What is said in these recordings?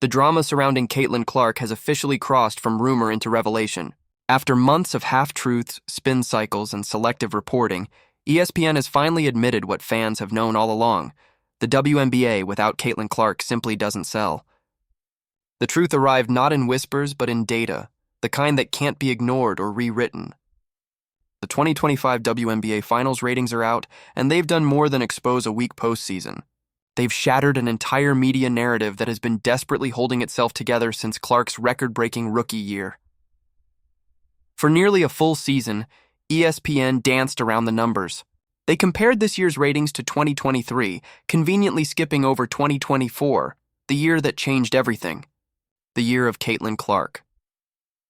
The drama surrounding Caitlin Clark has officially crossed from rumor into revelation. After months of half-truths, spin cycles, and selective reporting, ESPN has finally admitted what fans have known all along. The WNBA without Caitlin Clark simply doesn't sell. The truth arrived not in whispers but in data, the kind that can't be ignored or rewritten. The 2025 WNBA Finals ratings are out, and they've done more than expose a weak postseason. They've shattered an entire media narrative that has been desperately holding itself together since Clark's record-breaking rookie year. For nearly a full season, ESPN danced around the numbers. They compared this year's ratings to 2023, conveniently skipping over 2024, the year that changed everything. The year of Caitlin Clark.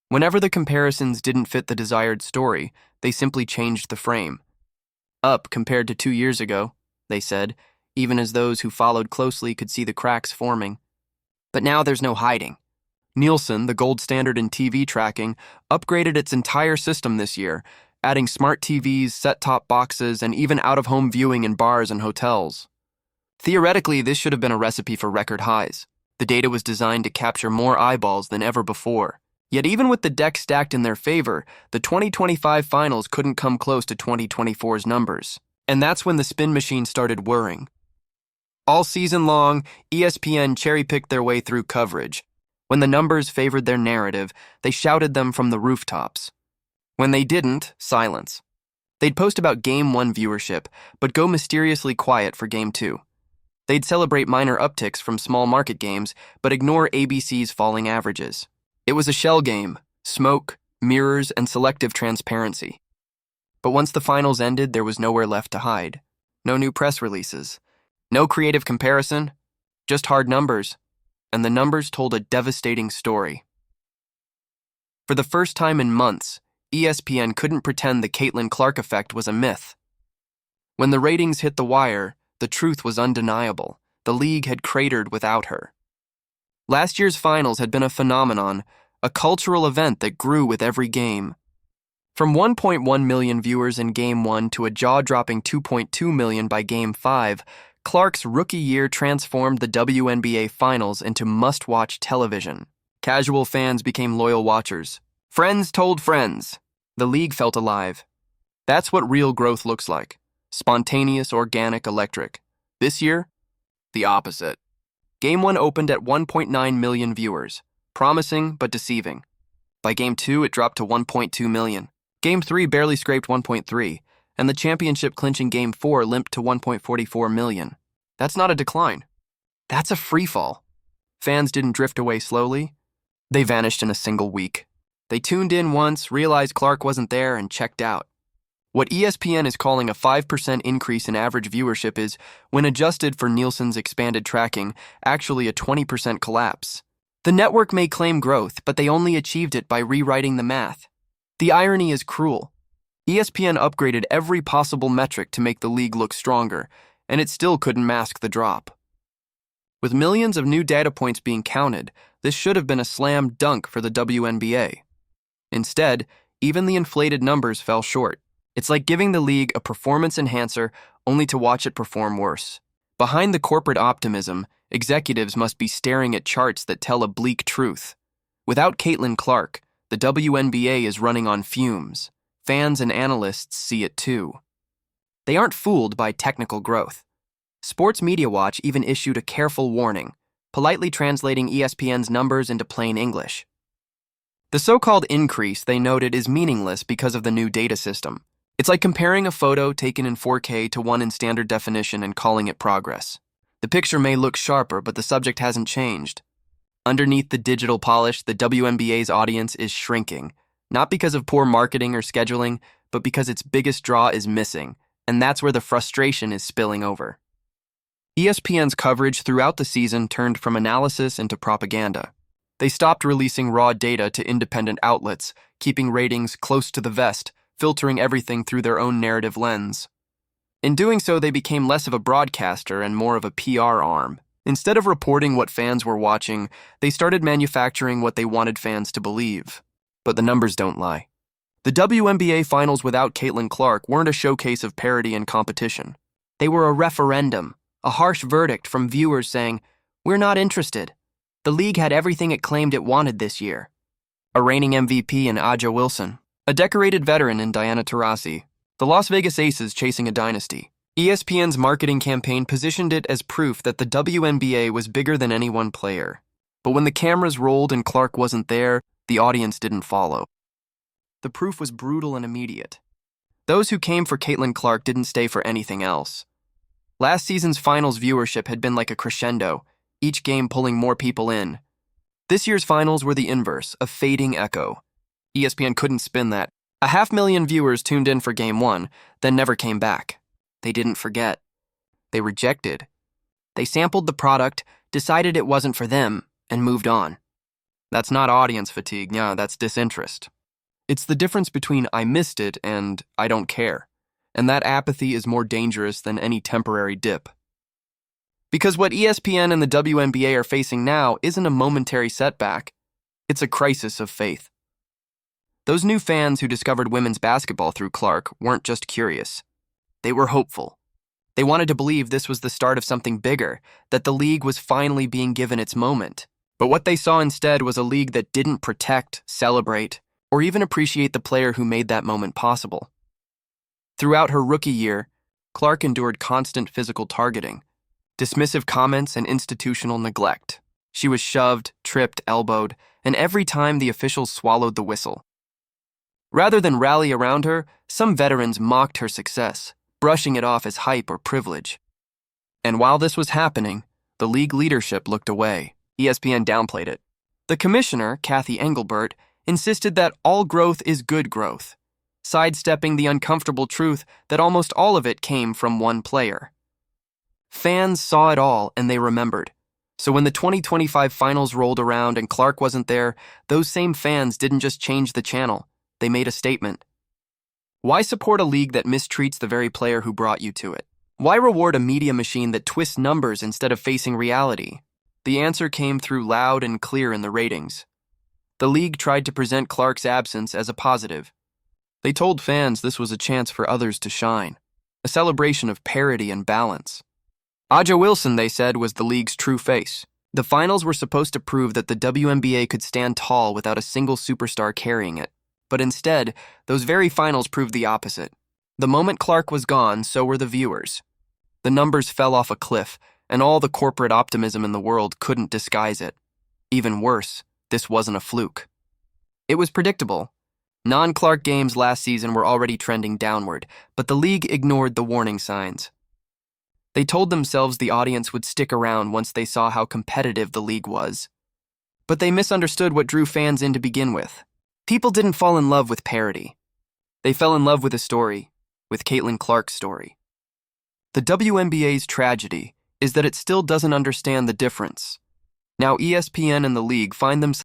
Whenever the comparisons didn't fit the desired story, they simply changed the frame. Up compared to 2 years ago, they said, even as those who followed closely could see the cracks forming. But now there's no hiding. Nielsen, the gold standard in TV tracking, upgraded its entire system this year, adding smart TVs, set-top boxes, and even out-of-home viewing in bars and hotels. Theoretically, this should have been a recipe for record highs. The data was designed to capture more eyeballs than ever before. Yet even with the deck stacked in their favor, the 2025 finals couldn't come close to 2024's numbers. And that's when the spin machine started whirring. All season long, ESPN cherry-picked their way through coverage. When the numbers favored their narrative, they shouted them from the rooftops. When they didn't, silence. They'd post about Game 1 viewership, but go mysteriously quiet for Game 2. They'd celebrate minor upticks from small market games, but ignore ABC's falling averages. It was a shell game, smoke, mirrors, and selective transparency. But once the finals ended, there was nowhere left to hide. No new press releases. No creative comparison. Just hard numbers. And the numbers told a devastating story. For the first time in months, ESPN couldn't pretend the Caitlin Clark effect was a myth. When the ratings hit the wire, the truth was undeniable. The league had cratered without her. Last year's finals had been a phenomenon, a cultural event that grew with every game. From 1.1 million viewers in Game 1 to a jaw-dropping 2.2 million by Game 5, Clark's rookie year transformed the WNBA Finals into must-watch television. Casual fans became loyal watchers. Friends told friends. The league felt alive. That's what real growth looks like. Spontaneous, organic, electric. This year, the opposite. Game 1 opened at 1.9 million viewers. Promising, but deceiving. By Game 2, it dropped to 1.2 million. Game 3 barely scraped 1.3, and the championship-clinching Game 4 limped to 1.44 million. That's not a decline. That's a freefall. Fans didn't drift away slowly. They vanished in a single week. They tuned in once, realized Clark wasn't there, and checked out. What ESPN is calling a 5% increase in average viewership is, when adjusted for Nielsen's expanded tracking, actually a 20% collapse. The network may claim growth, but they only achieved it by rewriting the math. The irony is cruel. ESPN upgraded every possible metric to make the league look stronger, and it still couldn't mask the drop. With millions of new data points being counted, this should have been a slam dunk for the WNBA. Instead, even the inflated numbers fell short. It's like giving the league a performance enhancer only to watch it perform worse. Behind the corporate optimism, executives must be staring at charts that tell a bleak truth. Without Caitlin Clark, the WNBA is running on fumes. Fans and analysts see it too. They aren't fooled by technical growth. Sports Media Watch even issued a careful warning, politely translating ESPN's numbers into plain English. The so-called increase, they noted, is meaningless because of the new data system. It's like comparing a photo taken in 4K to one in standard definition and calling it progress. The picture may look sharper, but the subject hasn't changed. Underneath the digital polish, the WNBA's audience is shrinking, not because of poor marketing or scheduling, but because its biggest draw is missing, and that's where the frustration is spilling over. ESPN's coverage throughout the season turned from analysis into propaganda. They stopped releasing raw data to independent outlets, keeping ratings close to the vest, filtering everything through their own narrative lens. In doing so, they became less of a broadcaster and more of a PR arm. Instead of reporting what fans were watching, they started manufacturing what they wanted fans to believe. But the numbers don't lie. The WNBA Finals without Caitlin Clark weren't a showcase of parity and competition. They were a referendum, a harsh verdict from viewers saying, "We're not interested." The league had everything it claimed it wanted this year. A reigning MVP in Aja Wilson, a decorated veteran in Diana Taurasi, the Las Vegas Aces chasing a dynasty. ESPN's marketing campaign positioned it as proof that the WNBA was bigger than any one player. But when the cameras rolled and Clark wasn't there, the audience didn't follow. The proof was brutal and immediate. Those who came for Caitlin Clark didn't stay for anything else. Last season's finals viewership had been like a crescendo, each game pulling more people in. This year's finals were the inverse, a fading echo. ESPN couldn't spin that. 500,000 viewers tuned in for Game 1, then never came back. They didn't forget. They rejected. They sampled the product, decided it wasn't for them, and moved on. That's not audience fatigue, yeah, that's disinterest. It's the difference between I missed it and I don't care. And that apathy is more dangerous than any temporary dip. Because what ESPN and the WNBA are facing now isn't a momentary setback. It's a crisis of faith. Those new fans who discovered women's basketball through Clark weren't just curious. They were hopeful. They wanted to believe this was the start of something bigger, that the league was finally being given its moment. But what they saw instead was a league that didn't protect, celebrate, or even appreciate the player who made that moment possible. Throughout her rookie year, Clark endured constant physical targeting, dismissive comments, and institutional neglect. She was shoved, tripped, elbowed, and every time the officials swallowed the whistle. Rather than rally around her, some veterans mocked her success, brushing it off as hype or privilege. And while this was happening, the league leadership looked away. ESPN downplayed it. The commissioner, Kathy Engelbert, insisted that all growth is good growth, sidestepping the uncomfortable truth that almost all of it came from one player. Fans saw it all and they remembered. So when the 2025 finals rolled around and Clark wasn't there, those same fans didn't just change the channel. They made a statement. Why support a league that mistreats the very player who brought you to it? Why reward a media machine that twists numbers instead of facing reality? The answer came through loud and clear in the ratings. The league tried to present Clark's absence as a positive. They told fans this was a chance for others to shine, a celebration of parity and balance. Aja Wilson, they said, was the league's true face. The finals were supposed to prove that the WNBA could stand tall without a single superstar carrying it. But instead, those very finals proved the opposite. The moment Clark was gone, so were the viewers. The numbers fell off a cliff, and all the corporate optimism in the world couldn't disguise it. Even worse, this wasn't a fluke. It was predictable. Non-Clark games last season were already trending downward, but the league ignored the warning signs. They told themselves the audience would stick around once they saw how competitive the league was. But they misunderstood what drew fans in to begin with. People didn't fall in love with parody. They fell in love with a story, with Caitlin Clark's story. The WNBA's tragedy is that it still doesn't understand the difference. Now ESPN and the league find themselves